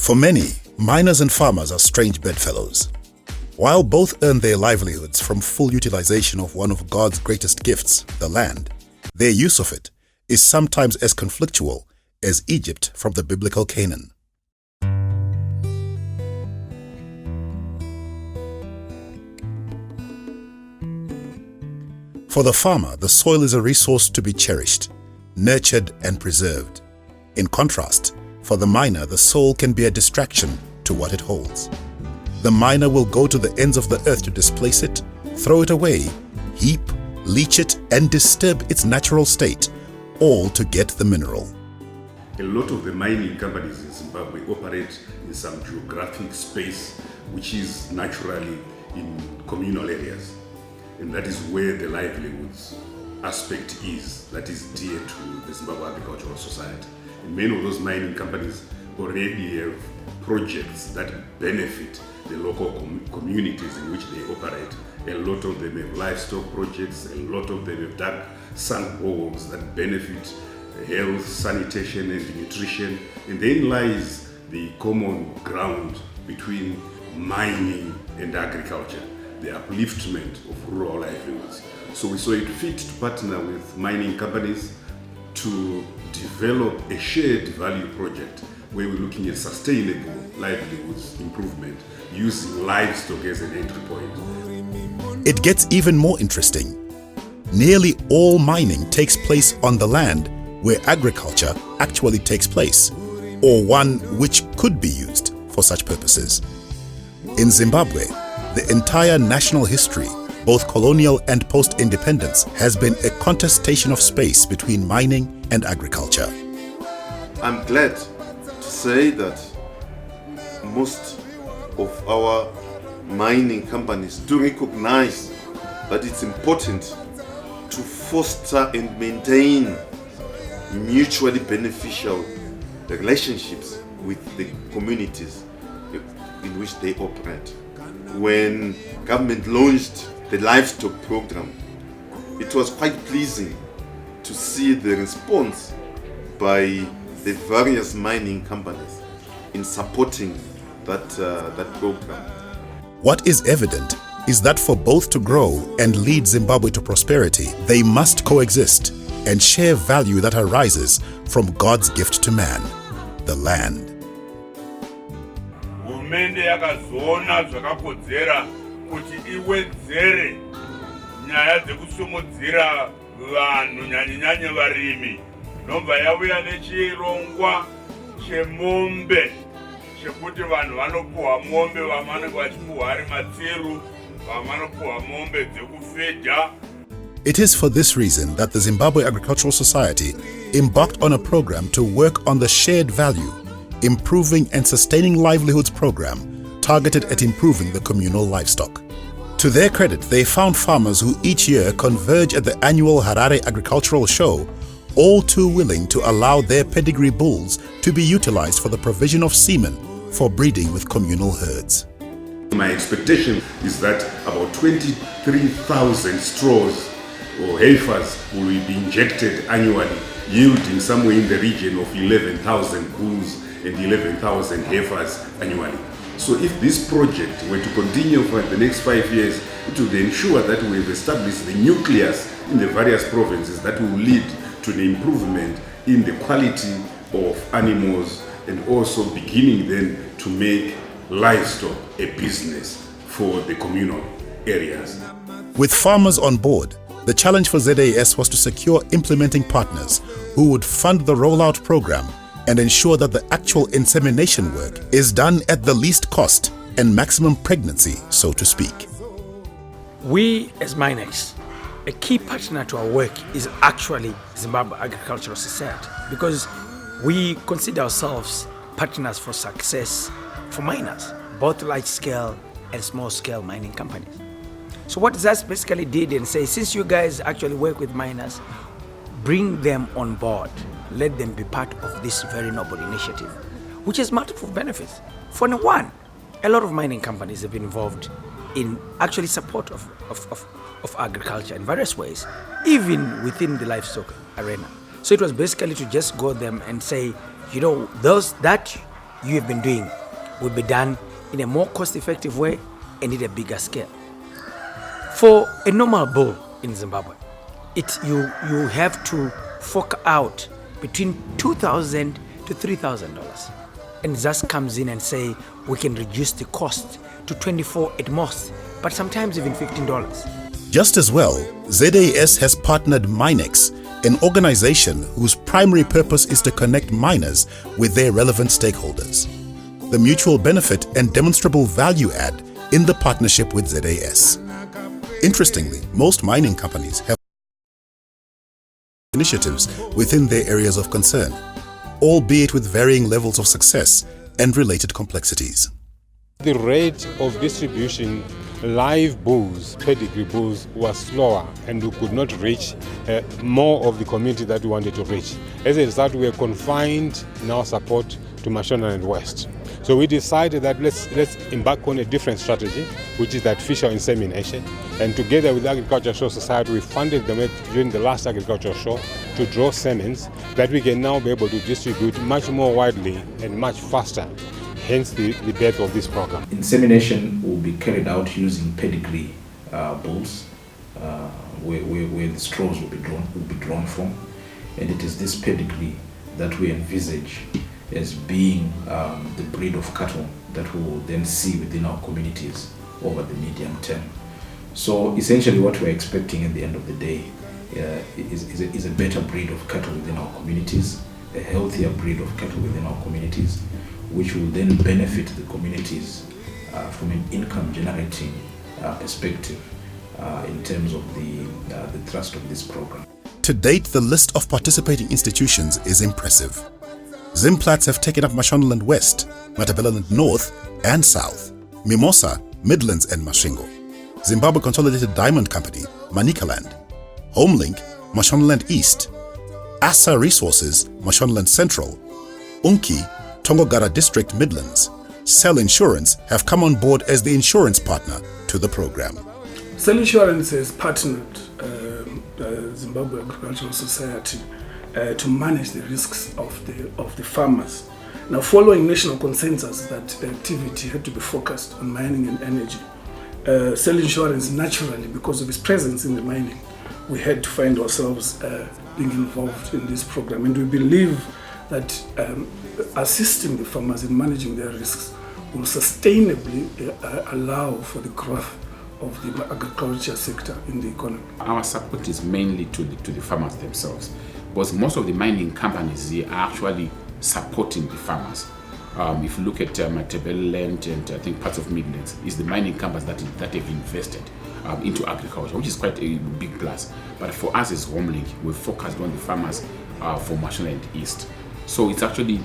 For many, miners and farmers are strange bedfellows. While both earn their livelihoods from full utilization of one of God's greatest gifts, the land, their use of it is sometimes as conflictual as Egypt from the biblical Canaan. For the farmer, the soil is a resource to be cherished, nurtured and preserved. In contrast, for the miner, the soil can be a distraction to what it holds. The miner will go to the ends of the earth to displace it, throw it away, heap, leach it, and disturb its natural state, all to get the mineral. A lot of the mining companies in Zimbabwe operate in some geographic space which is naturally in communal areas. And that is where the livelihoods aspect is, that is dear to the Zimbabwe Agricultural Society. And many of those mining companies already have projects that benefit the local communities in which they operate. A lot of them have livestock projects, a lot of them have dug sand holes that benefit health, sanitation and nutrition. And then lies the common ground between mining and agriculture, the upliftment of rural livelihoods. So we saw it fit to partner with mining companies to develop a shared value project where we're looking at sustainable livelihoods improvement using livestock as an entry point. It gets even more interesting. Nearly all mining takes place on the land where agriculture actually takes place, or one which could be used for such purposes. In Zimbabwe, the entire national history, both colonial and post-independence, has been a contestation of space between mining and agriculture. I'm glad to say that most of our mining companies do recognize that it's important to foster and maintain mutually beneficial relationships with the communities in which they operate. When government launched the livestock program, it was quite pleasing to see the response by the various mining companies in supporting that program. What is evident is that for both to grow and lead Zimbabwe to prosperity, they must coexist and share value that arises from God's gift to man, the land. Hurumende yakazoona zvakakodzera kuti iwedzere nyaya dzekusumudzira vanhu nyanyanya varimi. Nobva yauya nechirongwa chemombe chekuti vanhu vanopuhwa mombe vamanenge vachipuhwa ari matsiru, vamanopuhwa mombe dzekufedha. It is for this reason that the Zimbabwe Agricultural Society embarked on a program to work on the Shared Value, Improving and Sustaining Livelihoods program targeted at improving the communal livestock. To their credit, they found farmers who each year converge at the annual Harare Agricultural Show, all too willing to allow their pedigree bulls to be utilized for the provision of semen for breeding with communal herds. My expectation is that about 23,000 straws or heifers will be injected annually, yielding somewhere in the region of 11,000 bulls and 11,000 heifers annually. So if this project were to continue for the next 5 years, it will ensure that we have established the nucleus in the various provinces that will lead to the improvement in the quality of animals and also beginning then to make livestock a business for the communal areas. With farmers on board, the challenge for ZAS was to secure implementing partners who would fund the rollout program and ensure that the actual insemination work is done at the least cost and maximum pregnancy, so to speak. We as miners, a key partner to our work is actually Zimbabwe Agricultural Society, because we consider ourselves partners for success for miners, both large-scale and small-scale mining companies. So what ZAS basically did and say, since you guys actually work with miners, bring them on board, let them be part of this very noble initiative, which has multiple benefits. For one, a lot of mining companies have been involved in actually support of agriculture in various ways, even within the livestock arena. So it was basically to just go them and say, you know, that you have been doing will be done in a more cost-effective way and at a bigger scale. For a normal bull in Zimbabwe, you have to fork out between $2,000 to $3,000, and just comes in and say we can reduce the cost to $24 at most, but sometimes even $15. Just as well, ZAS has partnered Minex, an organization whose primary purpose is to connect miners with their relevant stakeholders. The mutual benefit and demonstrable value add in the partnership with ZAS. Interestingly, most mining companies have initiatives within their areas of concern, albeit with varying levels of success and related complexities. The rate of distribution live bulls, pedigree bulls, was slower, and we could not reach more of the community that we wanted to reach. As a result, we were confined in our support to Mashonaland West. So we decided that let's embark on a different strategy, which is artificial insemination. And together with the Agricultural Show Society, we funded them during the last agricultural show to draw semens that we can now be able to distribute much more widely and much faster. Hence the birth of this program. Insemination will be carried out using pedigree bulls, where the straws will be drawn from, and it is this pedigree that we envisage as being the breed of cattle that we will then see within our communities over the medium term. So essentially what we're expecting at the end of the day is a better breed of cattle within our communities, a healthier breed of cattle within our communities, which will then benefit the communities from an income generating perspective in terms of the thrust of this program. To date, the list of participating institutions is impressive. Zimplats have taken up Mashonaland West, Matabeleland North and South, Mimosa, Midlands and Mashingo, Zimbabwe Consolidated Diamond Company, Manicaland, Homelink, Mashonaland East, Asa Resources, Mashonaland Central, Unki, Tongogara District Midlands. Cell Insurance have come on board as the insurance partner to the program. Cell Insurance has partnered Zimbabwe Agricultural Society to manage the risks of the farmers. Now, following national consensus that activity had to be focused on mining and energy, Cell Insurance naturally, because of its presence in the mining, we had to find ourselves being involved in this program, and we believe that assisting the farmers in managing their risks will sustainably allow for the growth of the agriculture sector in the economy. Our support is mainly to the farmers themselves, because most of the mining companies are actually supporting the farmers. If you look at Matabeleland and I think parts of Midlands, it's the mining companies that have invested into agriculture, which is quite a big plus. But for us as Homelink, we've focused on the farmers for Mashonaland East. So it's actually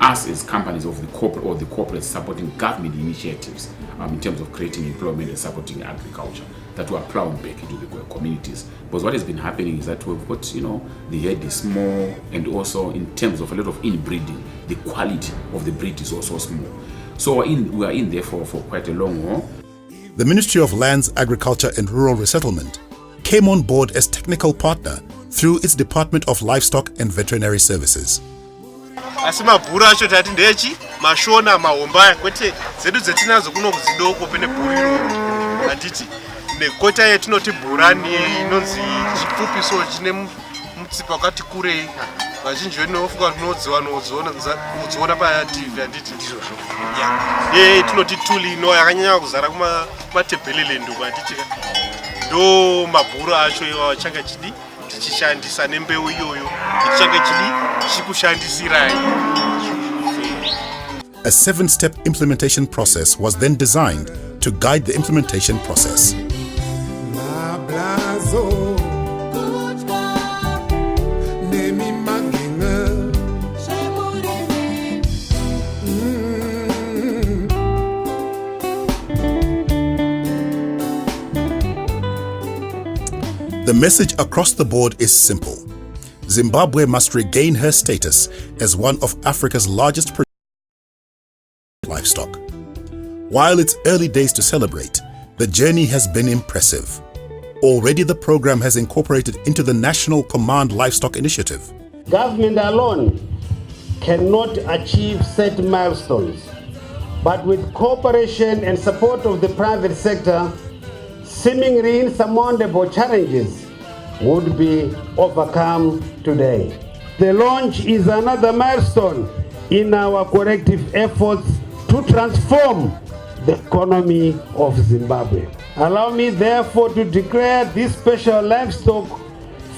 us as companies of the corporate or the corporates supporting government initiatives in terms of creating employment and supporting agriculture that we are plowing back into the communities. Because what has been happening is that we've got, the herd is small, and also in terms of a lot of inbreeding, the quality of the breed is also small. So we are in there for quite a long while. The Ministry of Lands, Agriculture and Rural Resettlement came on board as technical partner through its Department of Livestock and Veterinary Services. Asi mabhuru acho tati ndechi mashona mahomba kwete zedu dzetinazo kuno kuzidoko pene bhuriro anditi nekota yetinoti bhurani inonzi chipfupiso chine mutsipa wakati kurei vazhinji vanofuka kunodziona pa TV anditi ndizvozvo tinoti tuli ino yakanyanya kuzara kumatebheleland uko anditi ndo mabhuru acho iwawo changa chidi tichishandisa nembeu iyoyo changa chidi chikushandisirai. A 7-step implementation process was then designed to guide the implementation process. The message across the board is simple. Zimbabwe must regain her status as one of Africa's largest producers of livestock. While it's early days to celebrate, the journey has been impressive. Already the program has incorporated into the National Command Livestock Initiative. Government alone cannot achieve set milestones. But with cooperation and support of the private sector, seemingly insurmountable challenges would be overcome today. The launch is another milestone in our collective efforts to transform the economy of Zimbabwe. Allow me therefore to declare this special livestock,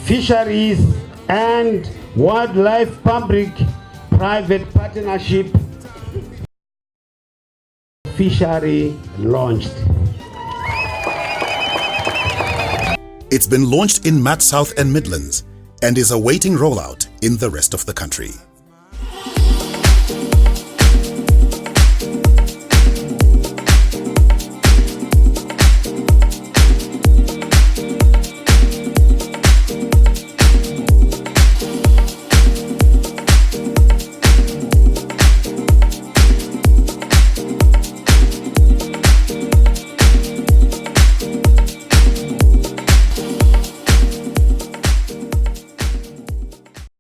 fisheries and wildlife public-private partnership fishery launched. It's been launched in Mat South and Midlands and is awaiting rollout in the rest of the country.